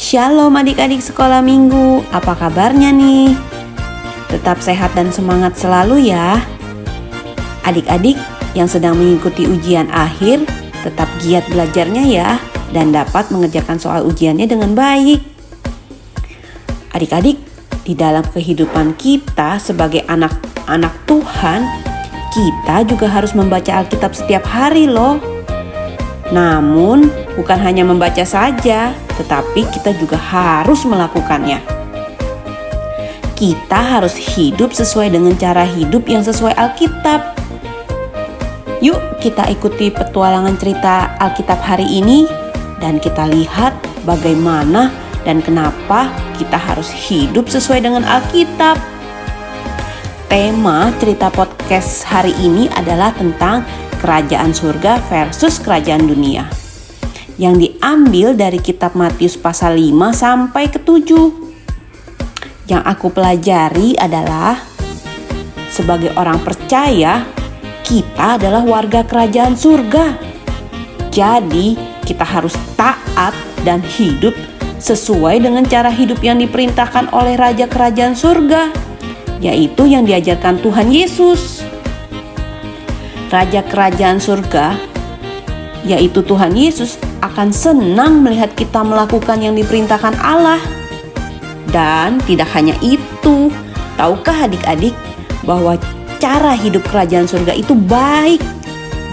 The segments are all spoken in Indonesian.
Shalom adik-adik sekolah minggu, apa kabarnya nih? Tetap sehat dan semangat selalu ya. Adik-adik yang sedang mengikuti ujian akhir, tetap giat belajarnya ya, dan dapat mengerjakan soal ujiannya dengan baik. Adik-adik, di dalam kehidupan kita sebagai anak-anak Tuhan, kita juga harus membaca Alkitab setiap hari loh. Namun, bukan hanya membaca saja, tetapi kita juga harus melakukannya. Kita harus hidup sesuai dengan cara hidup yang sesuai Alkitab. Yuk kita ikuti petualangan cerita Alkitab hari ini dan kita lihat bagaimana dan kenapa kita harus hidup sesuai dengan Alkitab. Tema cerita podcast hari ini adalah tentang kerajaan surga versus kerajaan dunia, yang diambil dari kitab Matius pasal 5 sampai ke 7. Yang aku pelajari adalah, sebagai orang percaya, kita adalah warga kerajaan surga. Jadi, kita harus taat dan hidup sesuai dengan cara hidup yang diperintahkan oleh Raja Kerajaan Surga, yaitu yang diajarkan Tuhan Yesus. Raja Kerajaan Surga, yaitu Tuhan Yesus, akan senang melihat kita melakukan yang diperintahkan Allah. Dan tidak hanya itu, tahukah adik-adik bahwa cara hidup kerajaan surga itu baik,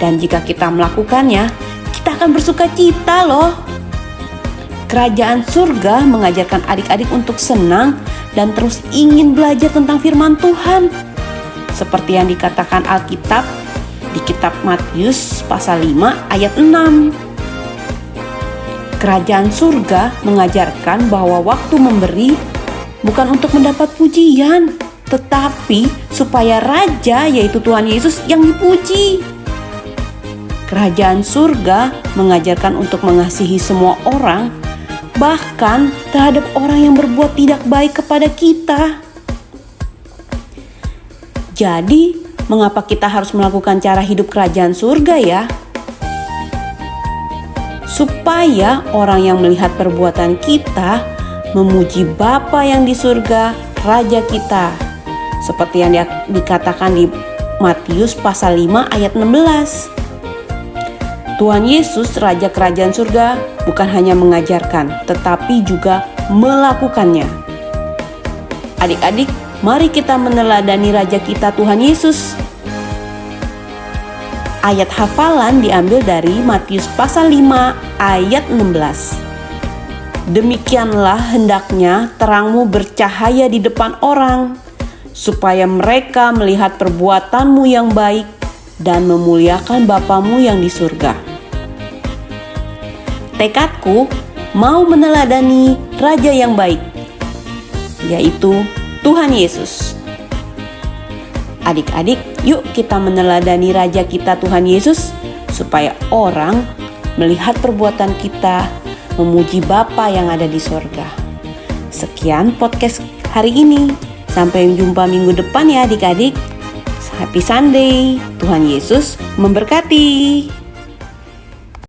dan jika kita melakukannya, kita akan bersuka cita loh. Kerajaan surga mengajarkan adik-adik untuk senang dan terus ingin belajar tentang firman Tuhan, seperti yang dikatakan Alkitab di kitab Matius pasal 5 ayat 6. Kerajaan surga mengajarkan bahwa waktu memberi bukan untuk mendapat pujian, tetapi supaya Raja, yaitu Tuhan Yesus, yang dipuji. Kerajaan surga mengajarkan untuk mengasihi semua orang, bahkan terhadap orang yang berbuat tidak baik kepada kita. Jadi, mengapa kita harus melakukan cara hidup kerajaan surga ya? Supaya orang yang melihat perbuatan kita memuji Bapa yang di surga, Raja kita. Seperti yang dikatakan di Matius pasal 5 ayat 16. Tuhan Yesus, Raja Kerajaan Surga, bukan hanya mengajarkan, tetapi juga melakukannya. Adik-adik, mari kita meneladani Raja kita Tuhan Yesus. Ayat hafalan diambil dari Matius pasal 5 ayat 16. Demikianlah hendaknya terangmu bercahaya di depan orang, supaya mereka melihat perbuatanmu yang baik dan memuliakan Bapamu yang di surga. Tekadku mau meneladani Raja yang baik, yaitu Tuhan Yesus. Adik-adik, yuk kita meneladani Raja kita Tuhan Yesus, supaya orang melihat perbuatan kita memuji Bapa yang ada di sorga. Sekian podcast hari ini. Sampai jumpa minggu depan ya adik-adik. Happy Sunday. Tuhan Yesus memberkati.